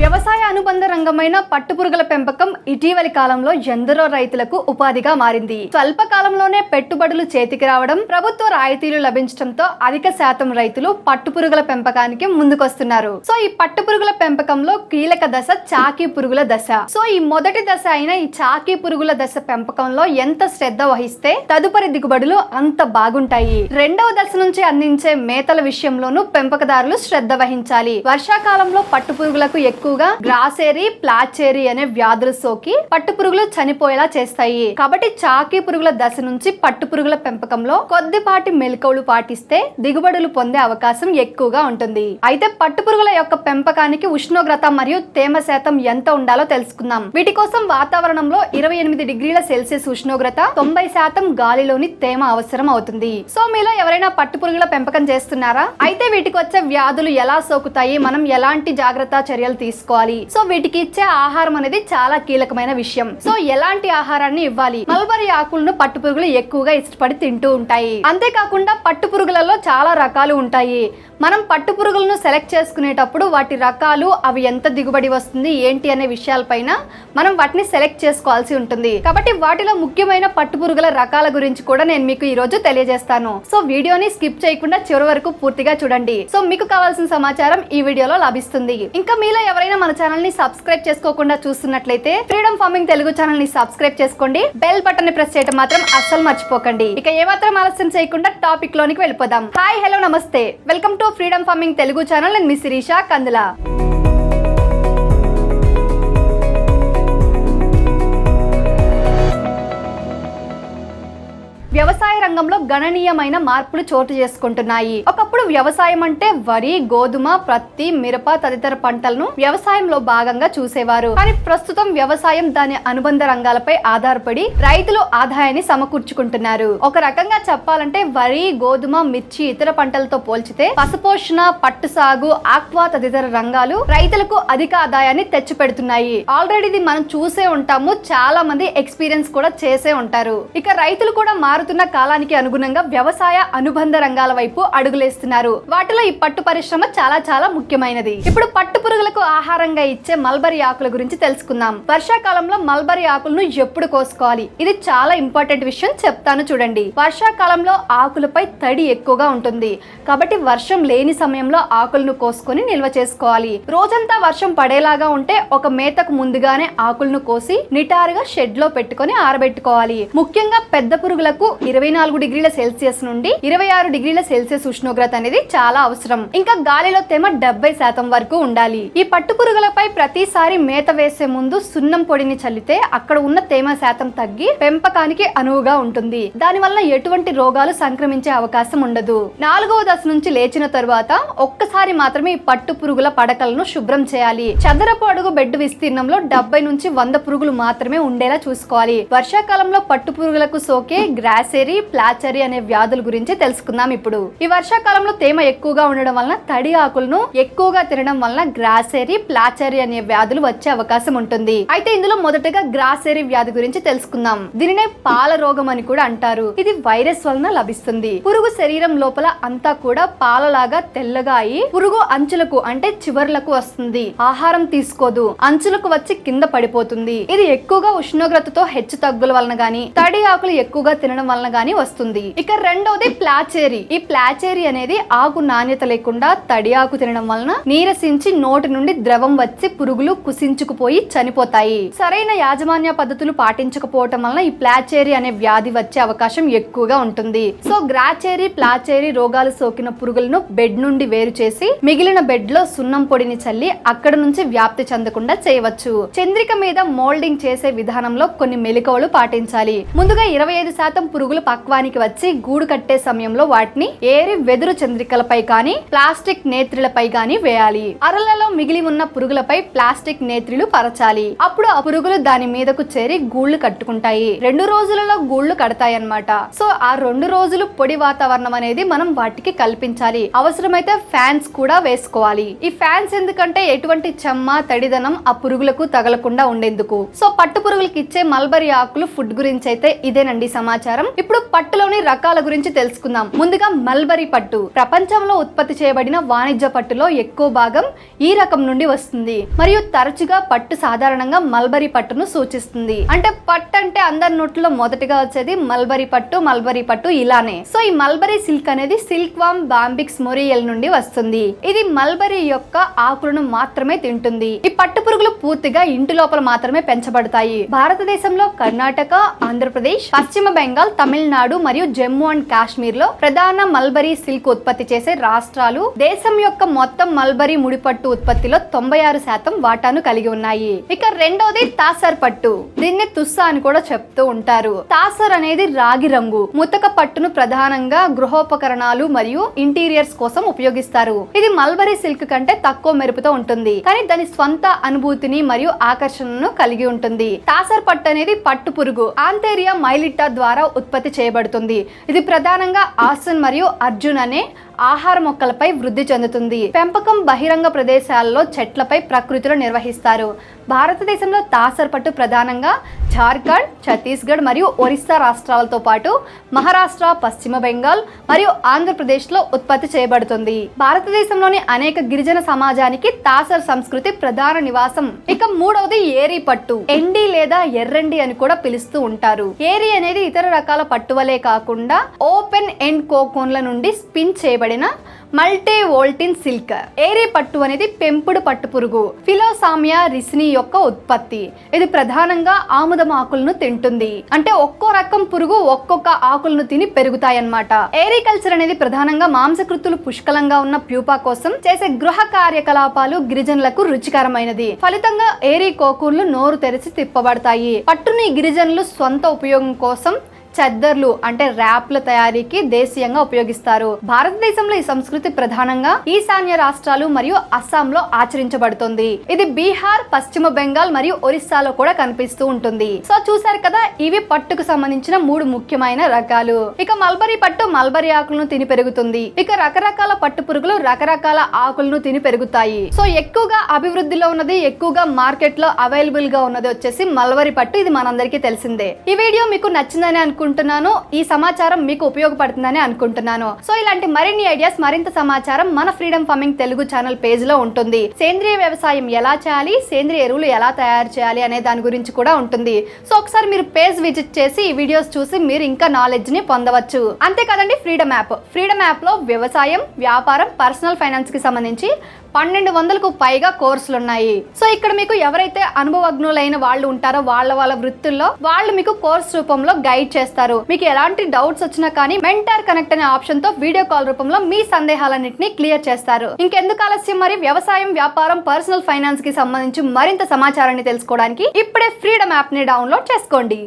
వ్యవసాయ అనుబంధ రంగమైన పట్టుపురుగుల పెంపకం ఇటీవలి కాలంలో ఎందరో రైతులకు ఉపాధిగా మారింది. స్వల్ప కాలంలోనే పెట్టుబడులు చేతికి రావడం, ప్రభుత్వ రాయితీలు లభించడంతో అధిక శాతం రైతులు పట్టుపురుగుల పెంపకానికి ముందుకొస్తున్నారు. సో ఈ పట్టుపురుగుల పెంపకంలో కీలక దశ చాకీ పురుగుల దశ. సో ఈ మొదటి దశ అయిన ఈ చాకీ పురుగుల దశ పెంపకంలో ఎంత శ్రద్ధ వహిస్తే తదుపరి దిగుబడులు అంత బాగుంటాయి. రెండవ దశ నుంచి అందించే మేతల విషయంలోనూ పెంపకదారులు శ్రద్ధ వహించాలి. వర్షాకాలంలో పట్టుపురుగులకు ఎక్కువగా గ్రాసేరీ, ప్లాచేరీ అనే వ్యాధులు సోకి పట్టుపురుగులు చనిపోయేలా చేస్తాయి. కాబట్టి చాకీ పురుగుల దశ నుంచి పట్టుపురుగుల పెంపకంలో కొద్దిపాటి మెలకువలు పాటిస్తే దిగుబడులు పొందే అవకాశం ఎక్కువగా ఉంటుంది. అయితే పట్టుపురుగుల యొక్క పెంపకానికి ఉష్ణోగ్రత మరియు తేమ శాతం ఎంత ఉండాలో తెలుసుకుందాం. వీటి కోసం వాతావరణంలో 28 డిగ్రీల సెల్సియస్ ఉష్ణోగ్రత, 90% గాలిలోని తేమ అవసరం అవుతుంది. సో మీలో ఎవరైనా పట్టుపురుగుల పెంపకం చేస్తున్నారా? అయితే వీటికి వచ్చే వ్యాధులు ఎలా సోకుతాయి, మనం ఎలాంటి జాగ్రత్త చర్యలు తీసుకోవాలి, సో వీటికి ఇచ్చే ఆహారం అనేది చాలా కీలకమైన విషయం. సో ఎలాంటి ఆహారాన్ని ఇవ్వాలి? మల్బరీ ఆకులను పట్టుపురుగులు ఎక్కువగా ఇష్టపడి తింటూ ఉంటాయి. అంతేకాకుండా పట్టుపురుగులలో చాలా రకాలు ఉంటాయి. మనం పట్టుపురుగులను సెలెక్ట్ చేసుకునేటప్పుడు వాటి రకాలు, అవి ఎంత దిగుబడి వస్తుంది ఏంటి అనే విషయాలపైన మనం వాటిని సెలెక్ట్ చేసుకోవాల్సి ఉంటుంది. కాబట్టి వాటిలో ముఖ్యమైన పట్టుపురుగుల రకాల గురించి కూడా నేను మీకు ఈ రోజు తెలియజేస్తాను. సో వీడియోని స్కిప్ చేయకుండా చివరి వరకు పూర్తిగా చూడండి. సో మీకు కావాల్సిన సమాచారం ఈ వీడియోలో లభిస్తుంది. ఇంకా మీలో ఎవరైనా మన ఛానల్ ని సబ్స్క్రైబ్ చేసుకోకుండా చూస్తున్నట్లయితే ఫ్రీడమ్ ఫార్మింగ్ తెలుగు ఛానల్ ని సబ్స్క్రైబ్ చేసుకోండి. బెల్ బటన్ ని ప్రెస్ చేయడం మాత్రం అస్సలు మర్చిపోకండి. ఇక ఏమాత్రం ఆలస్యం చేయకుండా టాపిక్ లోనికి వెళ్ళిపోదాం. హాయ్, హలో, నమస్తే, welcome to freedom farming Telugu channel. నేను మీ శిరీష కందుల. వ్యవసాయ రంగంలో గణనీయమైన మార్పులు చోటు చేసుకుంటున్నాయి. ఒకప్పుడు వ్యవసాయం అంటే వరి, గోధుమ, ప్రత్తి, మిరప తదితర పంటలను వ్యవసాయంలో భాగంగా చూసేవారు. కానీ ప్రస్తుతం వ్యవసాయం దాని అనుబంధ రంగాలపై ఆధారపడి రైతులు ఆదాయాన్ని సమకూర్చుకుంటున్నారు. ఒక రకంగా చెప్పాలంటే వరి, గోధుమ, మిర్చి ఇతర పంటలతో పోల్చితే పశుపోషణ, పట్టు సాగు, ఆక్వా తదితర రంగాలు రైతులకు అధిక ఆదాయాన్ని తెచ్చిపెడుతున్నాయి. ఆల్రెడీ ఇది మనం చూసే ఉంటాము, చాలా మంది ఎక్స్పీరియన్స్ కూడా చేసే ఉంటారు. ఇక రైతులు కూడా మారుతున్న కాలానికి అనుగుణంగా వ్యవసాయ అనుబంధ రంగాల వైపు అడుగులేస్తున్నారు. వాటిలో ఈ పట్టు పరిశ్రమ చాలా ముఖ్యమైనది. ఇప్పుడు పట్టు పురుగులకు ఆహారంగా ఇచ్చే మల్బరీ ఆకుల గురించి తెలుసుకుందాం. వర్షాకాలంలో మల్బరీ ఆకులను ఎప్పుడు కోసుకోవాలి? ఇది చాలా ఇంపార్టెంట్ విషయం, చెప్తాను చూడండి. వర్షాకాలంలో ఆకులపై తడి ఎక్కువగా ఉంటుంది. కాబట్టి వర్షం లేని సమయంలో ఆకులను కోసుకొని నిల్వ చేసుకోవాలి. రోజంతా వర్షం పడేలాగా ఉంటే ఒక మేతకు ముందుగానే ఆకులను కోసి నిటారుగా షెడ్ లో పెట్టుకొని ఆరబెట్టుకోవాలి. ముఖ్యంగా పెద్ద పురుగులకు 24 డిగ్రీల సెల్సియస్ నుండి 26 డిగ్రీల సెల్సియస్ ఉష్ణోగ్రత అనేది చాలా అవసరం. ఇంకా గాలిలో తేమ 70% వరకు ఉండాలి. ఈ పట్టు పురుగులపై ప్రతిసారి మేత వేసే ముందు సున్నం పొడిని చల్లితే అక్కడ ఉన్న తేమ శాతం తగ్గి పెంపకానికి అనువుగా ఉంటుంది. దాని వల్ల ఎటువంటి రోగాలు సంక్రమించే అవకాశం ఉండదు. 4వ దశ నుంచి లేచిన తరువాత ఒక్కసారి మాత్రమే ఈ పట్టు పురుగుల పడకలను శుభ్రం చేయాలి. చదరపు అడుగు బెడ్ విస్తీర్ణంలో 70 నుంచి 100 పురుగులు మాత్రమే ఉండేలా చూసుకోవాలి. వర్షాకాలంలో పట్టు పురుగులకు సోకే గ్రాసేరీ, ప్లాచరీ అనే వ్యాధుల గురించి తెలుసుకుందాం ఇప్పుడు. ఈ వర్షాకాలంలో తేమ ఎక్కువగా ఉండడం వలన తడి ఆకులను ఎక్కువగా తినడం వలన గ్రాసేరీ, ప్లాచరీ అనే వ్యాధులు వచ్చే అవకాశం ఉంటుంది. అయితే ఇందులో మొదటగా గ్రాసేరీ వ్యాధి గురించి తెలుసుకుందాం. దీనినే పాల రోగం అని కూడా అంటారు. ఇది వైరస్ వలన లభిస్తుంది. పురుగు శరీరం లోపల అంతా కూడా పాలలాగా తెల్లగా అయి పురుగు అంచులకు అంటే చివర్లకు వస్తుంది. ఆహారం తీసుకోదు, అంచులకు వచ్చి కింద పడిపోతుంది. ఇది ఎక్కువగా ఉష్ణోగ్రతతో హెచ్చు తగ్గుల వలన గాని, తడి ఆకులు ఎక్కువగా తినడం వలన గానీ వస్తుంది. ఇక రెండవది ప్లాచేరీ. ఈ ప్లాచేరీ అనేది ఆకు నాణ్యత లేకుండా తడి ఆకు తినడం వలన నీరసించి నోటి నుండి ద్రవం వచ్చి పురుగులు కుసించుకుపోయి చనిపోతాయి. సరైన యాజమాన్య పద్ధతులు పాటించకపోవటం వలన ఈ ప్లాచేరీ అనే వ్యాధి వచ్చే అవకాశం ఎక్కువగా ఉంటుంది. సో గ్రాచేరీ, ప్లాచేరీ రోగాలు సోకిన పురుగులను బెడ్ నుండి వేరు చేసి మిగిలిన బెడ్ లో సున్నం పొడిని చల్లి అక్కడ నుంచి వ్యాప్తి చెందకుండా చేయవచ్చు. చంద్రిక మీద మోల్డింగ్ చేసే విధానంలో కొన్ని మెలకువలు పాటించాలి. ముందుగా 25% పురుగులు పక్వానికి వచ్చి గూడు కట్టే సమయంలో వాటిని ఏరి వెదురు చంద్రికలపై కానీ ప్లాస్టిక్ నేత్రిలపై కానీ వేయాలి. అరలలో మిగిలి ఉన్న పురుగులపై ప్లాస్టిక్ నేత్రిలు పరచాలి. అప్పుడు ఆ పురుగులు దాని మీదకు చేరి గూళ్లు కట్టుకుంటాయి. 2 రోజులలో గూళ్లు కడతాయి అన్నమాట. సో ఆ 2 రోజులు పొడి వాతావరణం అనేది మనం వాటికి కల్పించాలి. అవసరమైతే ఫ్యాన్స్ కూడా వేసుకోవాలి. ఈ ఫ్యాన్స్ ఎందుకంటే ఎటువంటి చెమ్మ, తడిదనం ఆ పురుగులకు తగలకుండా ఉండేందుకు. సో పట్టు పురుగులకి ఇచ్చే మల్బరీ ఆకులు ఫుడ్ గురించి అయితే ఇదేనండి సమాచారం. ఇప్పుడు పట్టులోని రకాల గురించి తెలుసుకుందాం. ముందుగా మల్బరీ పట్టు. ప్రపంచంలో ఉత్పత్తి చేయబడిన వాణిజ్య పట్టులో ఎక్కువ భాగం ఈ రకం నుండి వస్తుంది మరియు తరచుగా పట్టు సాధారణంగా మల్బరీ పట్టును సూచిస్తుంది. అంటే పట్టు అంటే అందరి నోట్లో మొదటిగా వచ్చేది మల్బరీ పట్టు ఇలానే. సో ఈ మల్బరీ సిల్క్ అనేది సిల్క్ వామ్ బాంబిక్స్ మొరియల్ నుండి వస్తుంది. ఇది మల్బరీ యొక్క ఆకులను మాత్రమే తింటుంది. ఈ పట్టు పురుగులు పూర్తిగా ఇంటి లోపల మాత్రమే పెంచబడతాయి. భారతదేశంలో కర్ణాటక, ఆంధ్రప్రదేశ్, పశ్చిమ బెంగాల్, తమిళనాడు మరియు జమ్మూ అండ్ కాశ్మీర్ లో ప్రధాన మల్బరీ సిల్క్ ఉత్పత్తి చేసే రాష్ట్రాలు. దేశం యొక్క మొత్తం మల్బరీ ముడిపట్టు ఉత్పత్తిలో 96% వాటాను కలిగి ఉన్నాయి. ఇక రెండోది తాసర్ పట్టు. దీన్ని తుస్సా అని కూడా చెప్తూ ఉంటారు. తాసర్ అనేది రాగి రంగు ముతక పట్టును ప్రధానంగా గృహోపకరణాలు మరియు ఇంటీరియర్స్ కోసం ఉపయోగిస్తారు. ఇది మల్బరీ సిల్క్ కంటే తక్కువ మెరుపుతో ఉంటుంది, కానీ దాని స్వంత అనుభూతిని మరియు ఆకర్షణను కలిగి ఉంటుంది. తాసర్ పట్టు అనేది పట్టు పురుగు ఆంథేరియా మైలిటా ద్వారా ఉత్పత్తి చేయబడుతుంది. ఇది ప్రధానంగా ఆసన్ మరియు అర్జున్ అనే ఆహార మొక్కలపై వృద్ధి చెందుతుంది. పెంపకం బహిరంగ ప్రదేశాల్లో చెట్లపై ప్రకృతిలో నిర్వహిస్తారు. భారతదేశంలో తాసర్ పట్టు ప్రధానంగా జార్ఖండ్, ఛత్తీస్గఢ్ మరియు ఒరిస్సా రాష్ట్రాలతో పాటు మహారాష్ట్ర, పశ్చిమ బెంగాల్ మరియు ఆంధ్రప్రదేశ్ లో ఉత్పత్తి చేయబడుతుంది. భారతదేశంలోని అనేక గిరిజన సమాజానికి తాసర్ సంస్కృతి ప్రధాన నివాసం. ఇక మూడవది ఏరీ పట్టు. ఎండి లేదా ఎర్రండి అని కూడా పిలుస్తూ ఉంటారు. ఏరీ అనేది ఇతర రకాల పట్టు వలె కాకుండా ఓపెన్ ఎండ్ కోకోన్ల నుండి స్పిన్ చేయబడిన మల్టీ వోల్టిన్ సిల్క్. ఏరీ పట్టు అనేది పెంపుడు పట్టు పురుగు ఫిలోసామియా రిసిని యొక్క ఉత్పత్తి. ఇది ప్రధానంగా ఆముదం ఆకులను తింటుంది. అంటే ఒక్కో రకం పురుగు ఒక్కొక్క ఆకులను తిని పెరుగుతాయన్నమాట. ఏరికల్చర్ అనేది ప్రధానంగా మాంసకృతులు పుష్కలంగా ఉన్న ప్యూపా కోసం చేసే గృహ కార్యకలాపాలు గిరిజనులకు రుచికరమైనది. ఫలితంగా ఏరీ కోకూన్లు నోరు తెరిచి తిప్పబడతాయి. పట్టుని గిరిజనులు స్వంత ఉపయోగం కోసం చద్దర్లు అంటే ర్యాప్ల తయారీకి దేశీయంగా ఉపయోగిస్తారు. భారతదేశంలో ఈ సంస్కృతి ప్రధానంగా ఈశాన్య రాష్ట్రాలు మరియు అస్సాంలో ఆచరించబడుతుంది. ఇది బీహార్, పశ్చిమ బెంగాల్ మరియు ఒరిస్సాలో కూడా కనిపిస్తూ ఉంటుంది. సో చూసారు కదా, ఇవి పట్టుకు సంబంధించిన 3 ముఖ్యమైన రకాలు. ఇక మల్బరీ పట్టు మల్బరీ ఆకులను తిని పెరుగుతుంది. ఇక రకరకాల పట్టు పురుగులు రకరకాల ఆకులను తిని పెరుగుతాయి. సో ఎక్కువగా అభివృద్ధిలో ఉన్నది, ఎక్కువగా మార్కెట్ లో అవైలబుల్ గా ఉన్నది వచ్చేసి మల్బరీ పట్టు. ఇది మనందరికీ తెలిసిందే. ఈ వీడియో మీకు నచ్చిందని అనుకుంటున్నాను. ఈ సమాచారం మీకు ఉపయోగపడుతుందని అనుకుంటున్నాను. సో ఇలాంటి మరిన్ని ఐడియాస్, మరింత సమాచారం మన freedom farming Telugu channel page లో ఉంటుంది. సేంద్రియ వ్యవసాయం ఎలా చేయాలి, సేంద్రియ ఎరువులు ఎలా తయారు చేయాలి అనే దాని గురించి కూడా ఉంటుంది. సో ఒకసారి మీరు పేజ్ విజిట్ చేసి ఈ వీడియోస్ చూసి మీరు ఇంకా నాలెడ్జ్ ని పొందవచ్చు. అంతే కదండి, ఫ్రీడమ్ యాప్ లో వ్యవసాయం, వ్యాపారం, పర్సనల్ ఫైనాన్స్ కి సంబంధించి 1200కు పైగా కోర్సులు ఉన్నాయి. సో ఇక్కడ మీకు ఎవరైతే అనుభవజ్ఞులైన వాళ్ళు ఉంటారో వాళ్ళ వృత్తుల్లో వాళ్ళు మీకు కోర్స్ రూపంలో గైడ్ చేస్తారు. మీకు ఎలాంటి డౌట్స్ వచ్చినా కానీ మెంటర్ కనెక్ట్ అనే ఆప్షన్ తో వీడియో కాల్ రూపంలో మీ సందేహాలన్నింటినీ క్లియర్ చేస్తారు. ఇంకెందుకు ఆలస్యం, మరి వ్యవసాయం, వ్యాపారం, పర్సనల్ ఫైనాన్స్ కి సంబంధించి మరింత సమాచారాన్ని తెలుసుకోవడానికి ఇప్పుడే ఫ్రీడమ్ యాప్ ని డౌన్లోడ్ చేసుకోండి.